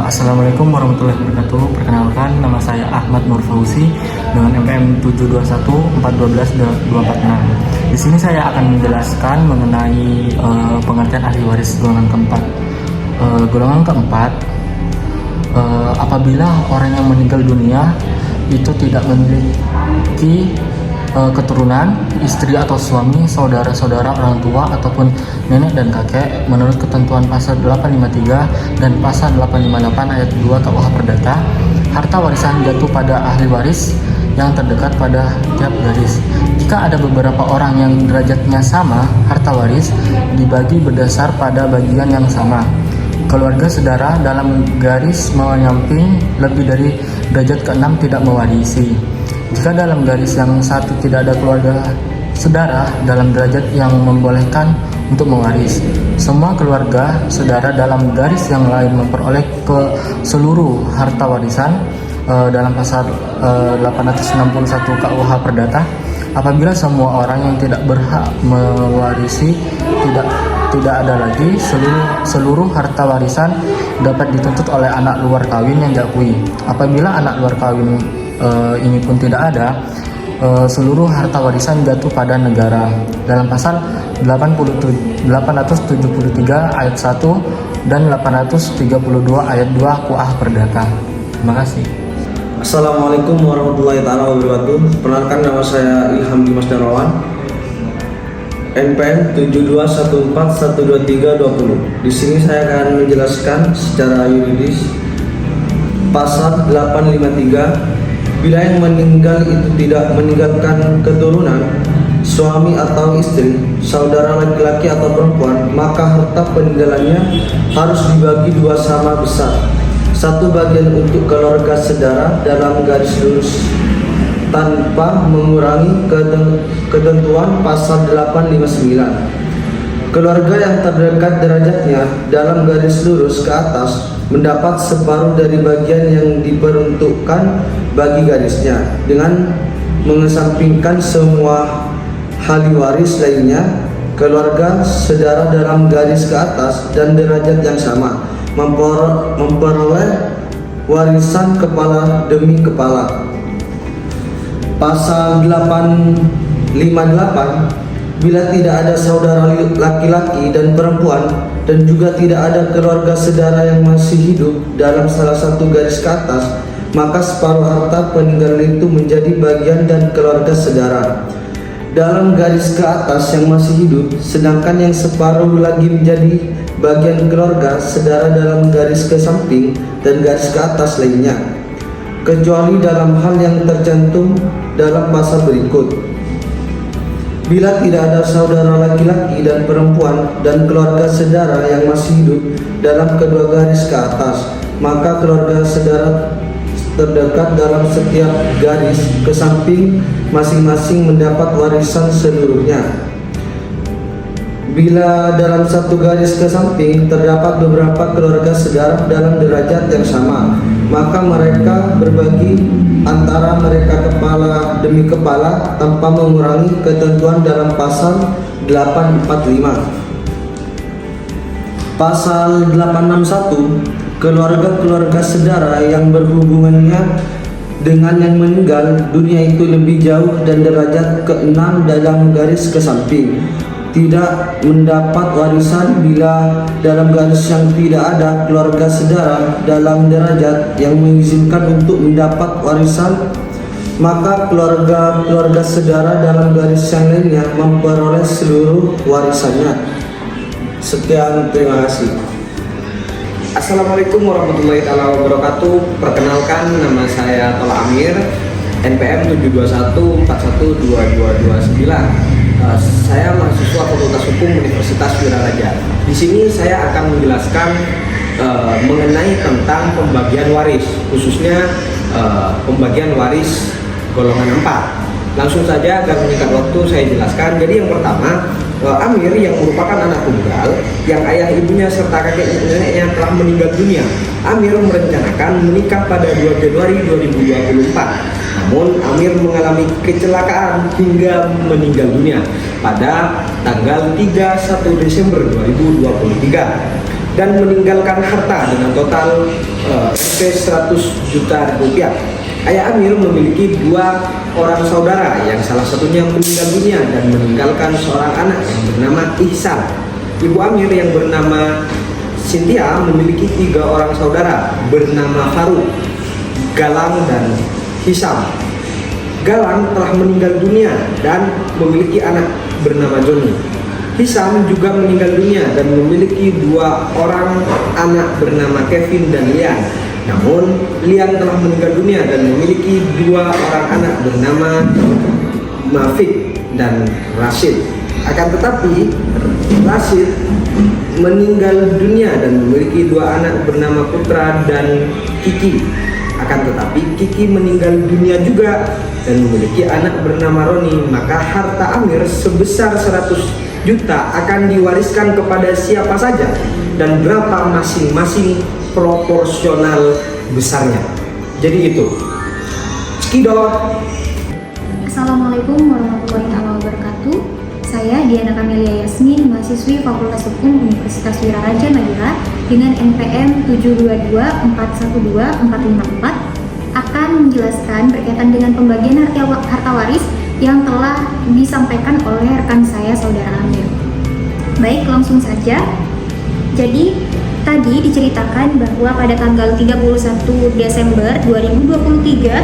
Assalamualaikum warahmatullahi wabarakatuh. Perkenalkan, nama saya Ahmad Nur Fauzi dengan NPM 721412246. Di sini saya akan menjelaskan mengenai pengertian ahli waris golongan keempat. Golongan keempat, apabila orang yang meninggal dunia itu tidak memiliki keturunan, istri atau suami, saudara-saudara, orang tua, ataupun nenek dan kakek menurut ketentuan pasal 853 dan pasal 858 ayat 2 KUH Perdata, harta warisan jatuh pada ahli waris yang terdekat pada tiap garis. Jika ada beberapa orang yang derajatnya sama, harta waris dibagi berdasar pada bagian yang sama. Keluarga saudara dalam garis menyamping lebih dari derajat ke-6 tidak mewarisi. Jika dalam garis yang satu tidak ada keluarga saudara dalam derajat yang membolehkan untuk mewaris, semua keluarga saudara dalam garis yang lain memperoleh ke seluruh harta warisan dalam pasal 861 KUH Perdata. Apabila semua orang yang tidak berhak mewarisi tidak ada lagi, seluruh harta warisan dapat dituntut oleh anak luar kawin yang diakui. Apabila anak luar kawin ini pun tidak ada, seluruh harta warisan jatuh pada negara dalam pasal 873 ayat 1 dan 832 ayat 2 KUH Perdata. Terima kasih. Assalamualaikum warahmatullahi wabarakatuh. Perkenalkan, nama saya Ilham Dimas Darmawan, NPM 721412320. Di sini saya akan menjelaskan secara yuridis pasal 853. Bila yang meninggal itu tidak meninggalkan keturunan, suami atau istri, saudara laki-laki atau perempuan, maka harta peninggalannya harus dibagi dua sama besar. Satu bagian untuk keluarga saudara dalam garis lurus tanpa mengurangi ketentuan pasal 859. Keluarga yang terdekat derajatnya dalam garis lurus ke atas mendapat separuh dari bagian yang diperuntukkan bagi garisnya dengan mengesampingkan semua ahli waris lainnya. Keluarga saudara dalam garis ke atas dan derajat yang sama memperoleh warisan kepala demi kepala. Pasal 858, bila tidak ada saudara laki-laki dan perempuan dan juga tidak ada keluarga saudara yang masih hidup dalam salah satu garis ke atas, maka separuh harta peninggalan itu menjadi bagian dan keluarga saudara dalam garis ke atas yang masih hidup, sedangkan yang separuh lagi menjadi bagian keluarga saudara dalam garis ke samping dan garis ke atas lainnya, kecuali dalam hal yang tercantum dalam pasal berikut. Bila tidak ada saudara laki-laki dan perempuan dan keluarga saudara yang masih hidup dalam kedua garis ke atas, maka keluarga saudara terdekat dalam setiap garis ke samping masing-masing mendapat warisan seluruhnya. Bila dalam satu garis ke samping terdapat beberapa keluarga saudara dalam derajat yang sama, maka mereka berbagi antara mereka kepala demi kepala tanpa mengurangi ketentuan dalam pasal 845. Pasal 861, keluarga-keluarga saudara yang berhubungannya dengan yang meninggal dunia itu lebih jauh dan derajat ke-6 dalam garis ke samping tidak mendapat warisan bila dalam garis yang tidak ada keluarga saudara dalam derajat yang mengizinkan untuk mendapat warisan, maka keluarga saudara dalam garis yang lainnya memperoleh seluruh warisannya. Sekian, terima kasih. Assalamualaikum warahmatullahi wabarakatuh. Perkenalkan, nama saya Tola Amir, NPM 721412229. Saya mahasiswa Fakultas Hukum Universitas Wiraraja. Di sini saya akan menjelaskan mengenai tentang pembagian waris, khususnya pembagian waris golongan 4. Langsung saja agar menyingkat waktu saya jelaskan. Jadi yang pertama, Amir yang merupakan anak tunggal yang ayah ibunya serta kakek neneknya telah meninggal dunia. Amir merencanakan menikah pada 2 Januari 2024. Namun Amir mengalami kecelakaan hingga meninggal dunia pada tanggal 31 Desember 2023. dan meninggalkan harta dengan total Rp 100 juta. Ayah Amir memiliki 2 orang saudara yang salah satunya meninggal dunia dan meninggalkan seorang anak yang bernama Ihsan. Ibu Amir yang bernama Cynthia memiliki 3 orang saudara bernama Faruk, Galang, dan Hisam. Galang telah meninggal dunia dan memiliki anak bernama Joni. Hisam juga meninggal dunia dan memiliki 2 orang anak bernama Kevin dan Lian. Namun, Lian telah meninggal dunia dan memiliki 2 orang anak bernama Mafik dan Rashid. Akan tetapi, Rashid meninggal dunia dan memiliki 2 anak bernama Putra dan Kiki. Akan tetapi, Kiki meninggal dunia juga dan memiliki anak bernama Roni. Maka harta Amir sebesar 100 juta akan diwariskan kepada siapa saja dan berapa masing-masing proporsional besarnya. Jadi itu. Skidot. Assalamualaikum warahmatullahi wabarakatuh. Saya Diana Kamelia Yasmin, mahasiswi Fakultas Hukum Universitas Wiraraja Madura dengan NPM 722412454 akan menjelaskan berkaitan dengan pembagian harta waris yang telah disampaikan oleh rekan saya, Saudara Amir. Baik, langsung saja. Jadi, tadi diceritakan bahwa pada tanggal 31 Desember 2023,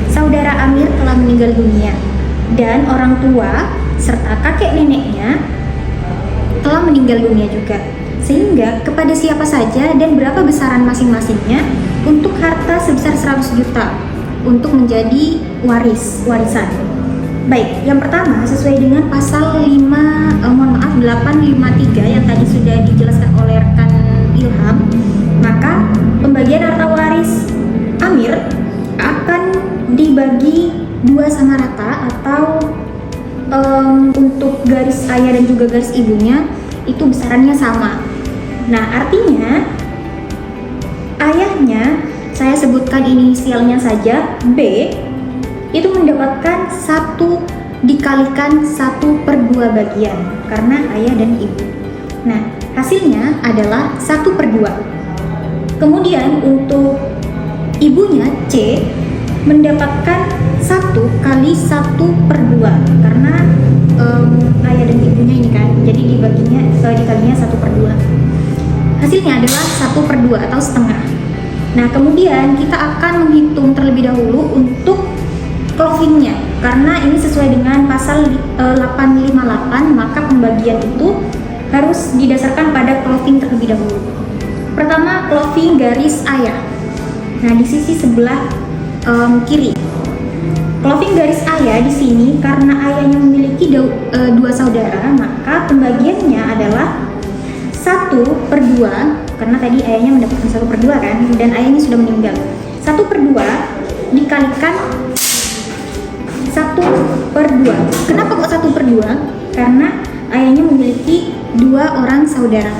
Saudara Amir telah meninggal dunia dan orang tua serta kakek neneknya telah meninggal dunia juga. Sehingga kepada siapa saja dan berapa besaran masing-masingnya untuk harta sebesar 100 juta untuk menjadi warisan. Baik, yang pertama sesuai dengan pasal 853 yang tadi sudah dijelaskan oleh rekan Ilham, maka pembagian harta waris Amir akan dibagi 2 sama rata atau untuk garis ayah dan juga garis ibunya itu besarannya sama. Nah, artinya ayahnya, saya sebutkan inisialnya saja, B, itu mendapatkan 1 dikalikan 1/2 bagian karena ayah dan ibu. Nah, hasilnya adalah 1/2. Kemudian untuk ibunya C mendapatkan 1 kali 1/2 karena ayah dan ibunya ini kan, jadi dikalinya 1/2. Hasilnya adalah 1/2 atau setengah. Nah, kemudian kita akan menghitung terlebih dahulu untuk closingnya karena ini sesuai dengan pasal 858, maka pembagian itu harus didasarkan pada closing terlebih dahulu. Pertama, closing garis ayah. Nah, di sisi sebelah kiri. Closing garis ayah di sini karena ayahnya memiliki 2 saudara, maka pembagiannya adalah 1/2 karena tadi ayahnya mendapatkan 1/2 kan, dan ayahnya sudah meninggal. 1/2 dikalikan 1/2. Kenapa kok 1/2? Karena ayahnya memiliki 2 orang saudara.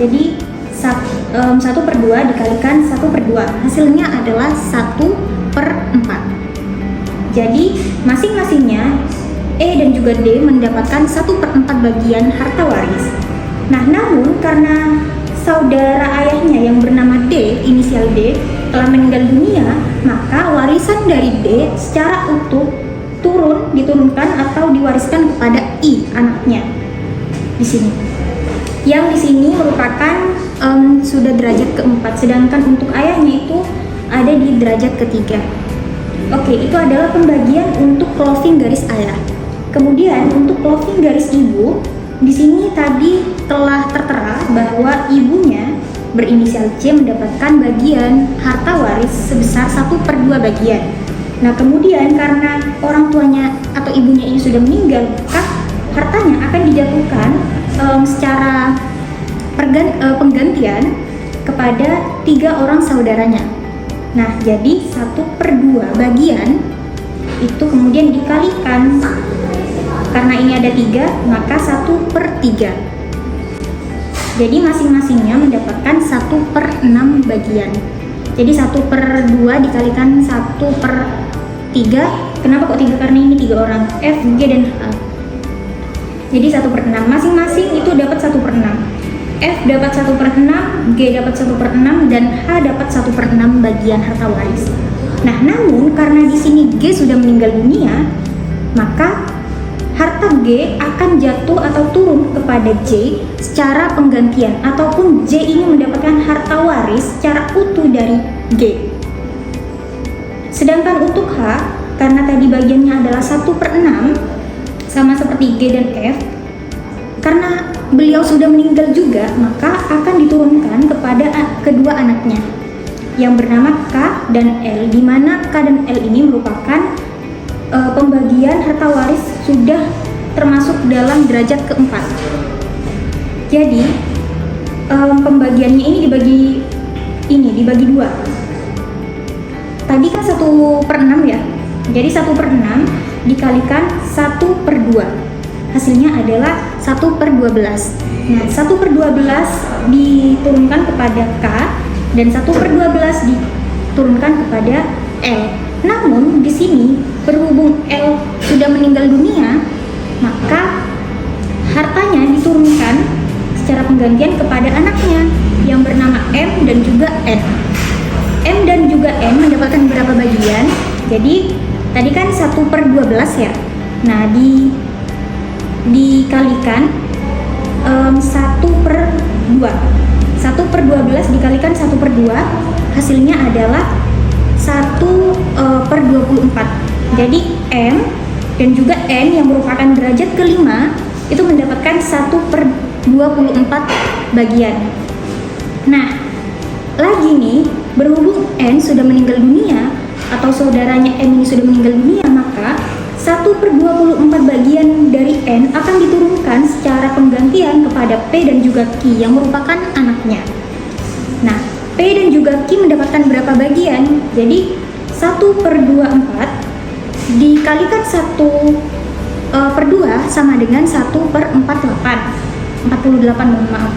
Jadi 1/2 dikalikan 1/2, hasilnya adalah 1/4. Jadi masing-masingnya E dan juga D mendapatkan 1/4 bagian harta waris. Nah, namun karena saudara ayahnya yang bernama D, inisial D, telah meninggal dunia, maka warisan dari D secara utuh diturunkan atau diwariskan kepada I, anaknya. Di sini. Yang di sini merupakan sudah derajat keempat, sedangkan untuk ayahnya itu ada di derajat ketiga. Oke, itu adalah pembagian untuk closing garis ayah. Kemudian untuk closing garis ibu, di sini tadi telah tertera bahwa ibunya berinisial C mendapatkan bagian harta waris sebesar 1/2 bagian. Nah, kemudian karena orang tuanya atau ibunya ini sudah meninggal, maka hartanya akan dijatuhkan secara penggantian kepada 3 orang saudaranya. Nah, jadi 1/2 bagian itu kemudian dikalikan, karena ini ada 3, maka 1/3. Jadi masing-masingnya mendapatkan 1/6 bagian. Jadi 1/2 dikalikan 1/3. Kenapa kok 3? Karena ini 3 orang, F, G, dan H. Jadi 1/6. Masing-masing itu dapat 1/6. F dapat 1/6, G dapat 1/6, dan H dapat 1/6 bagian harta waris. Nah, namun karena di sini G sudah meninggal dunia, maka harta G akan jatuh atau turun kepada J secara penggantian, ataupun J ini mendapatkan harta waris secara utuh dari G. Sedangkan untuk H, karena tadi bagiannya adalah 1/6, sama seperti G dan F, karena beliau sudah meninggal juga, maka akan diturunkan kepada kedua anaknya yang bernama K dan L, di mana K dan L ini merupakan pembagian harta waris sudah termasuk dalam derajat keempat. Jadi pembagiannya ini dibagi dua. Tadi kan 1/6 ya. Jadi 1/6 dikalikan 1/2. Hasilnya adalah 1/12. Nah, 1/12 diturunkan kepada K dan 1/12 diturunkan kepada L. Namun di sini berhubung L sudah meninggal dunia, maka hartanya diturunkan secara penggantian kepada anaknya yang bernama M dan juga N. M dan juga N mendapatkan berapa bagian? Jadi tadi kan 1/12 ya. Nah, dikalikan 1/2. 1/12 dikalikan 1/2, hasilnya adalah 1/24. Jadi M dan juga N yang merupakan derajat kelima itu mendapatkan 1/24 bagian. Nah, lagi nih, berhubung N sudah meninggal dunia atau saudaranya M ini sudah meninggal dunia, maka 1/24 bagian dari N akan diturunkan secara penggantian kepada P dan juga Q yang merupakan anaknya. Nah, P dan juga Q mendapatkan berapa bagian? Jadi 1/24 dikalikan 1/2 sama dengan 1/48, mohon maaf.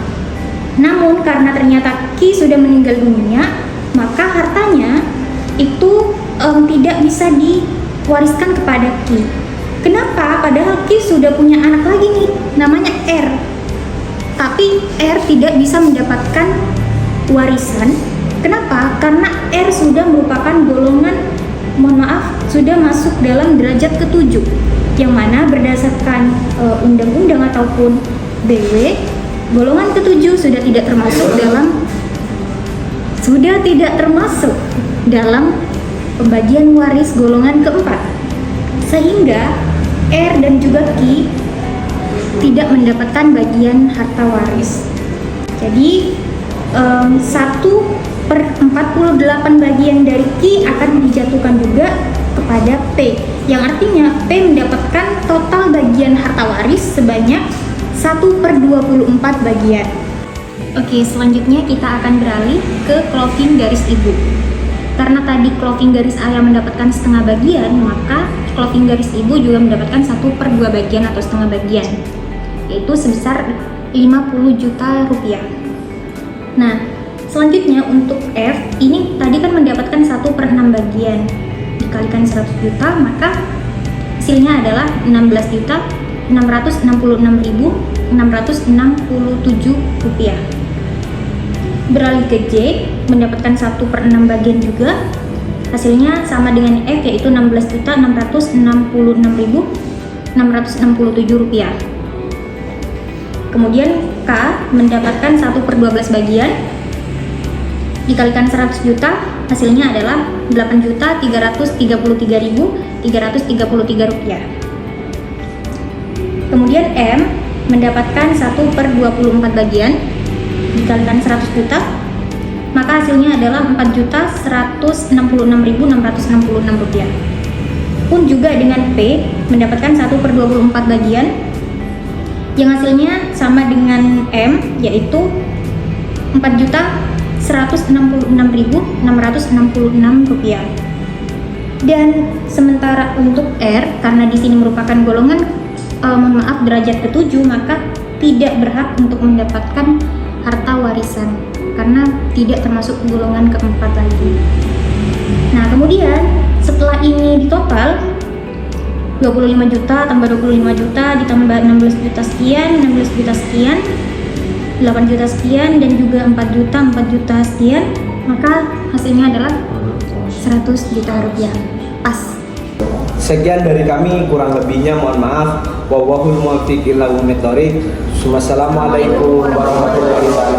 Namun karena ternyata Q sudah meninggal dunia, maka hartanya itu tidak bisa diwariskan kepada Q. Kenapa? Padahal Q sudah punya anak lagi nih, namanya R. Tapi R tidak bisa mendapatkan warisan. Kenapa? Karena R sudah merupakan golongan, sudah masuk dalam derajat ke-7, yang mana berdasarkan undang-undang ataupun BW, golongan ke-7 sudah tidak termasuk dalam pembagian waris golongan keempat, sehingga R dan juga Q tidak mendapatkan bagian harta waris. Jadi 1/48 bagian dari Q akan dijatuhkan juga kepada P, yang artinya P mendapatkan total bagian harta waris sebanyak 1/24 bagian. Oke, selanjutnya kita akan beralih ke clocking garis ibu. Karena tadi clocking garis ayah mendapatkan setengah bagian, maka clocking garis ibu juga mendapatkan 1/2 bagian atau setengah bagian, yaitu sebesar 50 juta rupiah. Nah, selanjutnya untuk F, ini tadi kan mendapatkan 1/6 bagian, dikalikan 100 juta, maka hasilnya adalah 16.666.667 rupiah. Beralih ke J, mendapatkan 1/6 bagian juga, hasilnya sama dengan F, yaitu 16.666.667 rupiah. Kemudian K mendapatkan 1/12 bagian, dikalikan 100 juta, hasilnya adalah 8.333.333 rupiah. Kemudian M mendapatkan 1/24 bagian, dikalikan 100 juta, maka hasilnya adalah 4.166.666 rupiah. Pun juga dengan P mendapatkan 1/24 bagian, yang hasilnya sama dengan M, yaitu 4.166.666 rupiah. Dan sementara untuk R, karena di sini merupakan golongan derajat ke-7, maka tidak berhak untuk mendapatkan harta warisan karena tidak termasuk golongan keempat lagi. Nah, kemudian setelah ini ditotal 25 juta tambah 25 juta ditambah 16 juta sekian, 8 juta sekian dan juga 4 juta sekian, maka hasilnya adalah 100 juta rupiah. Pas. Sekian dari kami, kurang lebihnya mohon maaf. Wallahul muwaffiq ila aqwamit thoriq. Wassalamualaikum warahmatullahi wabarakatuh.